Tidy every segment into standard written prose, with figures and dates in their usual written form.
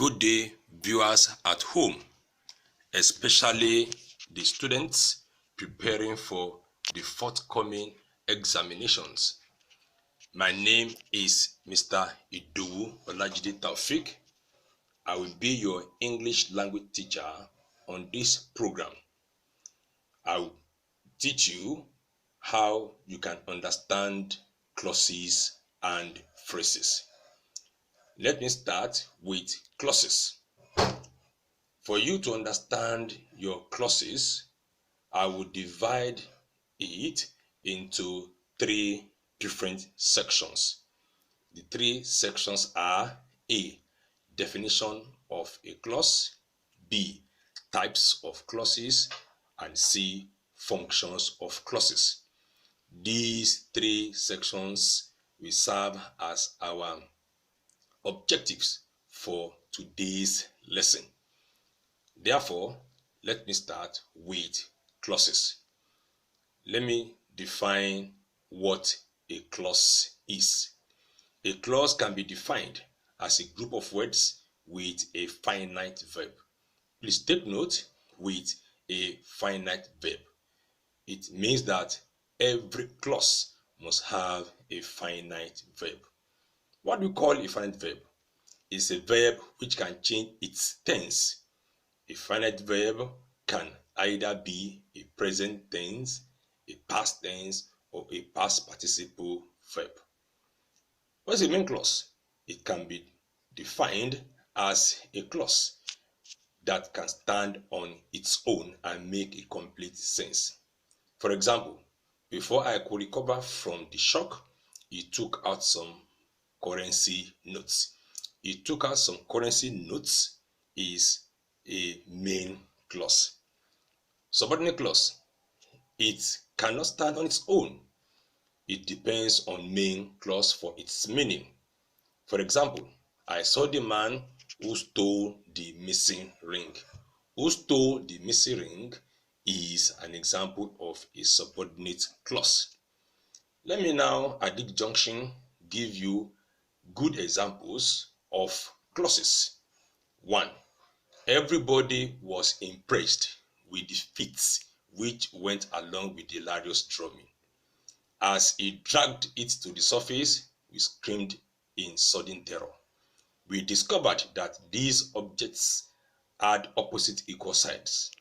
Good day, viewers at home, especially the students preparing for the forthcoming examinations. My name is Mr. Idowu Olajide Taufik. I will be your English language teacher on this program. I will teach you how you can understand clauses and phrases. Let me start with clauses. For you to understand your clauses, I will divide it into three different sections. The three sections are A. Definition of a clause, B. Types of clauses, and C. Functions of clauses. These three sections will serve as our objectives for today's lesson. Therefore, let me start with clauses. Let me define what a clause is. A clause can be defined as a group of words with a finite verb. Please take note, with a finite verb. It means that every clause must have a finite verb. What we call a finite verb is a verb which can change its tense. A finite verb can either be a present tense, a past tense, or a past participle verb. What is a main clause? It can be defined as a clause that can stand on its own and make a complete sense. For example, before I could recover from the shock, he took out some currency notes. He took out some currency notes is a main clause. Subordinate clause, it cannot stand on its own. It depends on main clause for its meaning. For example, I saw the man who stole the missing ring. Who stole the missing ring is an example of a subordinate clause. Let me now at this junction give you good examples of clauses. 1. Everybody was impressed with the feats which went along with the hilarious drumming. As he dragged it to the surface, we screamed in sudden terror. We discovered that these objects had opposite equal sides.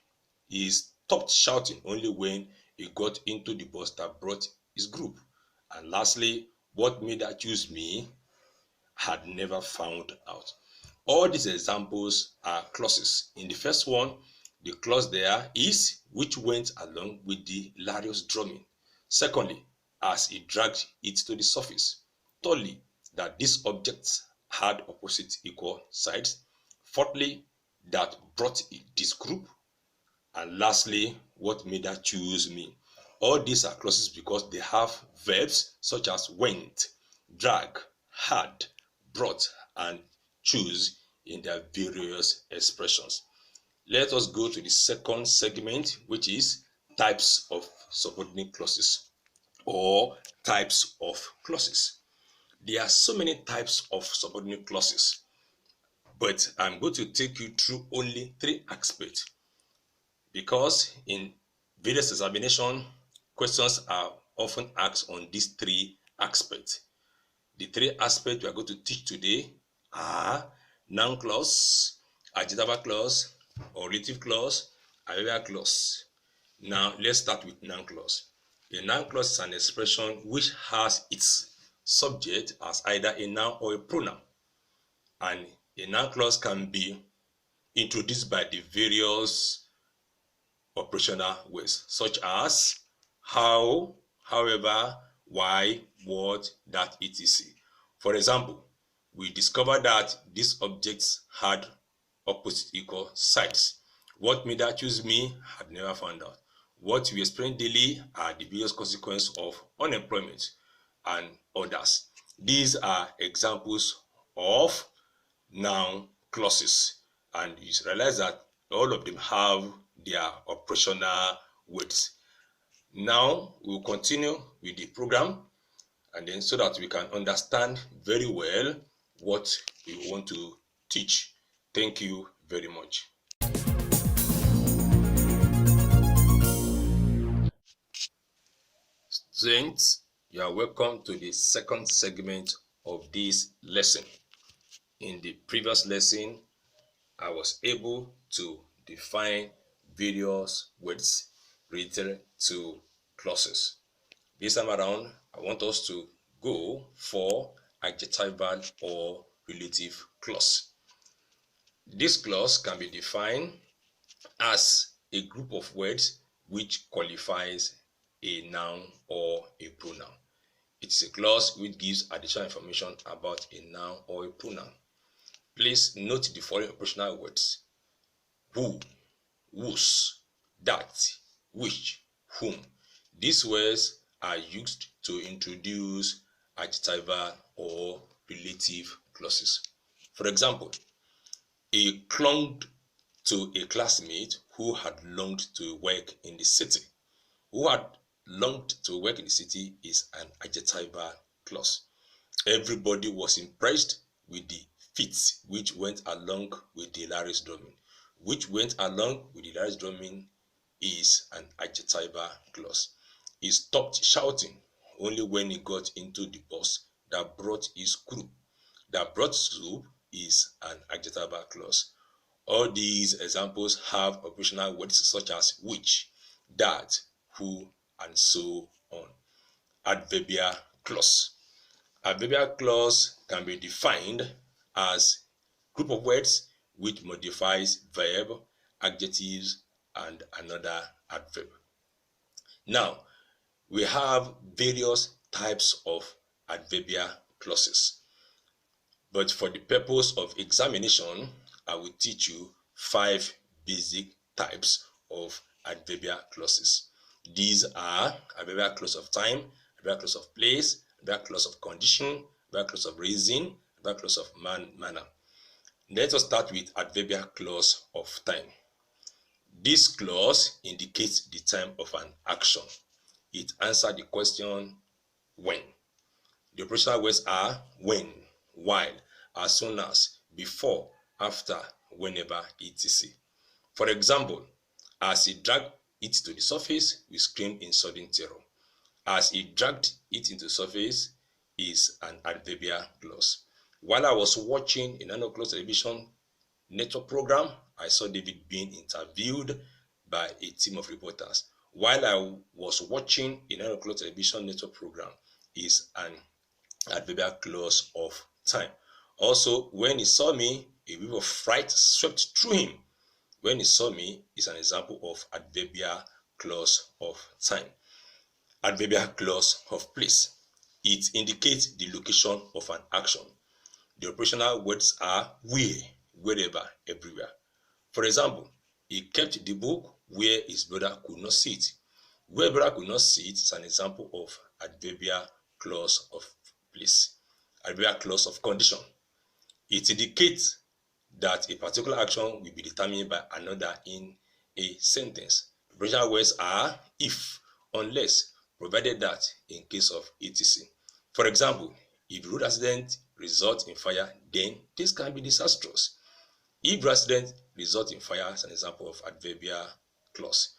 He stopped shouting only when he got into the bus that brought his group. And lastly, what made her choose me had never found out. All these examples are clauses. In the first one, the clause there is which went along with the hilarious drumming. Secondly, as he dragged it to the surface. Thirdly, that these objects had opposite equal sides. Fourthly, that brought this group. And lastly, what made her choose me. All these are clauses because they have verbs such as went, drag, had, brought, and choose in their various expressions. Let us go to the second segment, which is types of subordinate clauses or types of clauses. There are so many types of subordinate clauses, but I'm going to take you through only three aspects because in various examinations, questions are often asked on these three aspects. The three aspects we are going to teach today are noun clause, adjective clause, relative clause, adverbial clause. Now, let's start with noun clause. A noun clause is an expression which has its subject as either a noun or a pronoun. And a noun clause can be introduced by the various operational words, such as how, however, why, what, that, etc. For example, we discovered that these objects had opposite equal sides. What made her choose me had never found out. What we experience daily are the various consequences of unemployment and others. These are examples of noun clauses, and you realize that all of them have their operational words. Now we will continue with the program, and then so that we can understand very well what we want to teach. Thank you very much. Students, you are welcome to the second segment of this lesson. In the previous lesson, I was able to define various words related to clauses. This time around, I want us to go for adjectival or relative clause. This clause can be defined as a group of words which qualifies a noun or a pronoun. It is a clause which gives additional information about a noun or a pronoun. Please note the following operational words: who, whose, that, which, whom. These words are used to introduce adjectival or relative clauses. For example, he clung to a classmate who had longed to work in the city. Who had longed to work in the city is an adjectival clause. Everybody was impressed with the feats which went along with the hilarious drumming. Which went along with the hilarious drumming is an adjectival clause. He stopped shouting only when he got into the bus that brought his crew. That brought soup is an adjectival clause. All these examples have operational words such as which, that, who, and so on. Adverbial clause. Adverbial clause can be defined as a group of words which modifies verb, adjectives, and another adverb. Now, we have various types of adverbial clauses. But for the purpose of examination, I will teach you 5 basic types of adverbial clauses. These are adverbial clause of time, adverbial clause of place, adverbial clause of condition, adverbial clause of reason, adverbial clause of manner. Let us start with adverbial clause of time. This clause indicates the time of an action. It answers the question when. The operational words are when, while, as soon as, before, after, whenever, etc. For example, as he dragged it to the surface, we screamed in sudden terror. As he dragged it into the surface is an adverbial clause. While I was watching a 9 o'clock television network program, I saw David being interviewed by a team of reporters. While I was watching a 9 o'clock television network program is an adverbial clause of time. Also, when he saw me, a wave of fright swept through him. When he saw me is an example of adverbial clause of time. Adverbial clause of place. It indicates the location of an action. The operational words are where, wherever, everywhere. For example, he kept the book where his brother could not see it. Where brother could not see it is an example of adverbial clause of place. Adverbial clause of condition. It indicates that a particular action will be determined by another in a sentence. The operational words are if, unless, provided that, in case of etc. For example, if road accident results in fire, then this can be disastrous. If accident results in fire is an example of adverbial clause.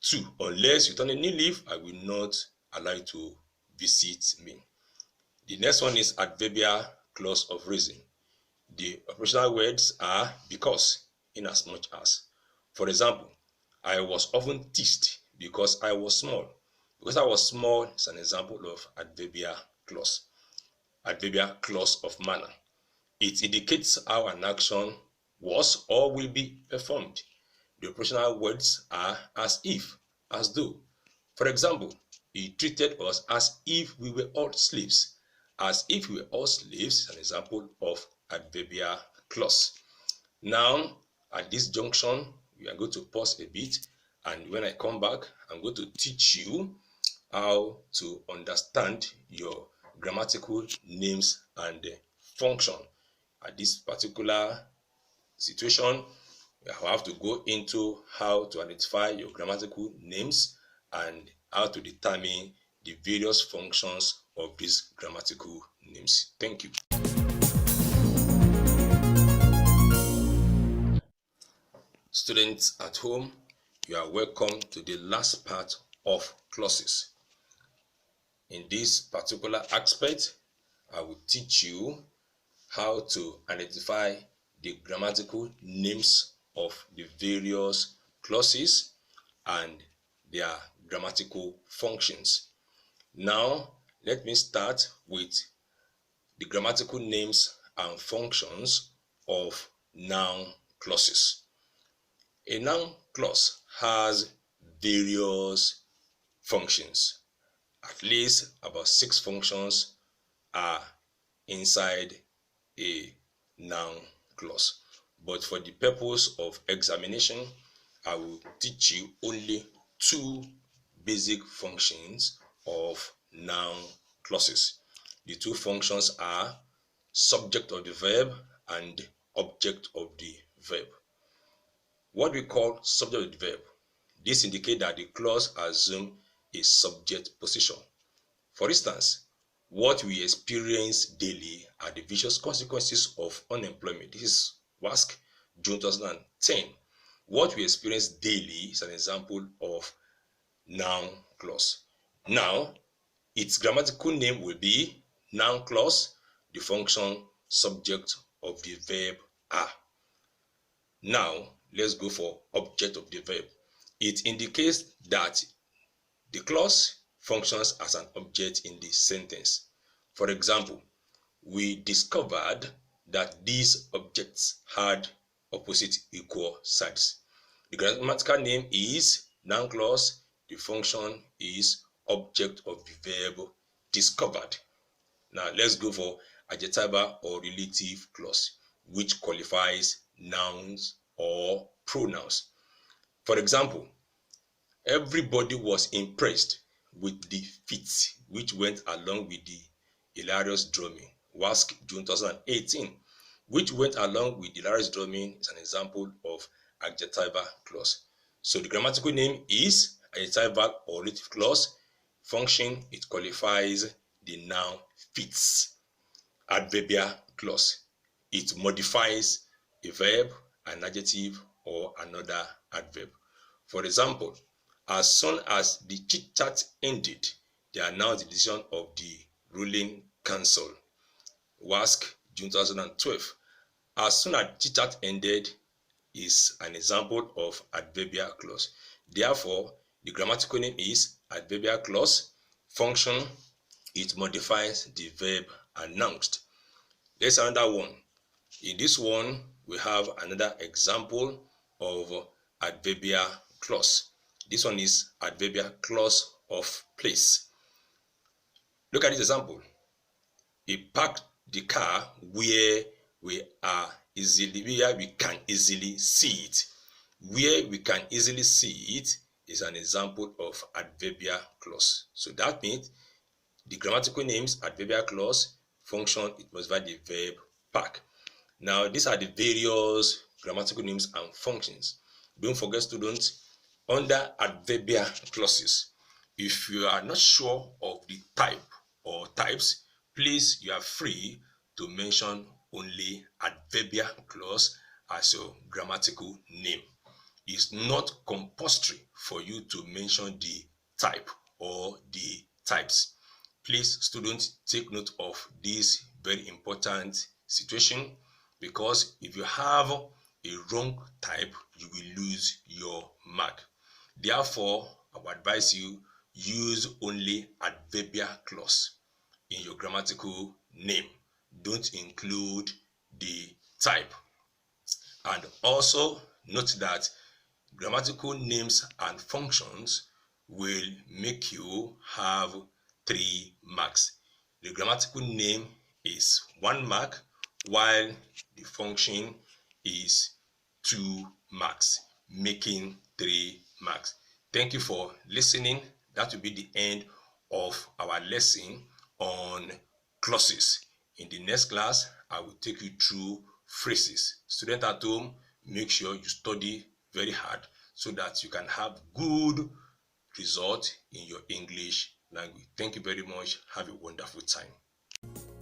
2. Unless you turn a new leaf, I will not allow you to visit me. The next one is adverbial clause of reason. The operational words are because, inasmuch as. For example, I was often teased because I was small. Because I was small is an example of adverbial clause. Adverbial clause of manner. It indicates how an action was or will be performed. The operational words are as if, as though. For example, he treated us as if we were all slaves. As if we were all slaves is an example of adverbial clause. Now, at this junction, we are going to pause a bit, and when I come back, I'm going to teach you how to understand your grammatical names and function. At this particular situation, you have to go into how to identify your grammatical names and how to determine the various functions of these grammatical names. Thank you. Students at home, you are welcome to the last part of clauses. In this particular aspect, I will teach you how to identify the grammatical names of the various clauses and their grammatical functions. Now, let me start with the grammatical names and functions of noun clauses. A noun clause has various functions. At least about 6 functions are inside a noun clause. But for the purpose of examination, I will teach you only 2 basic functions of noun clauses. The 2 functions are subject of the verb and object of the verb. What we call subject of the verb, this indicates that the clause assumes a subject position. For instance, what we experience daily are the vicious consequences of unemployment. This is Waec, June 2010. What we experience daily is an example of noun clause. Now, its grammatical name will be noun clause, the function subject of the verb are. Now, let's go for object of the verb. It indicates that the clause functions as an object in the sentence. For example, we discovered that these objects had opposite equal sides. The grammatical name is noun clause. The function is object of the verb discovered. Now let's go for adjectival or relative clause, which qualifies nouns or pronouns. For example, everybody was impressed with the feat which went along with the hilarious drumming. Waec, June 2018. Which went along with the hilarious drumming is an example of adjectival clause. So the grammatical name is adjectival or relative clause. Function, it qualifies the noun fits. Adverbial clause, it modifies a verb, an adjective, or another adverb. For example, as soon as the chit-chat ended, they announced the decision of the ruling council. Waec, June 2012. As soon as chit-chat ended is an example of adverbial clause. Therefore, the grammatical name is adverbial clause. Function, it modifies the verb announced. There's another one. In this one, we have another example of adverbial clause. This one is adverbial clause of place. Look at this example. He parked the car where we can easily see it. Where we can easily see it is an example of adverbial clause. So that means the grammatical names adverbial clause, function, it must be the verb park. Now, these are the various grammatical names and functions. Don't forget, students, under adverbial clauses, if you are not sure of the type or types, please, you are free to mention only adverbial clause as your grammatical name. It's not compulsory for you to mention the type or the types. Please, students, take note of this very important situation, because if you have a wrong type, you will lose your mark. Therefore, I would advise you use only adverbial clause in your grammatical name. Don't include the type. And also note that grammatical names and functions will make you have 3 marks. The grammatical name is 1 mark, while the function is 2 marks, making 3 marks. Thank you for listening. That will be the end of our lesson on clauses. In the next class, I will take you through phrases. Student at home, make sure you study very hard so that you can have good result in your English language. Thank you very much. Have a wonderful time.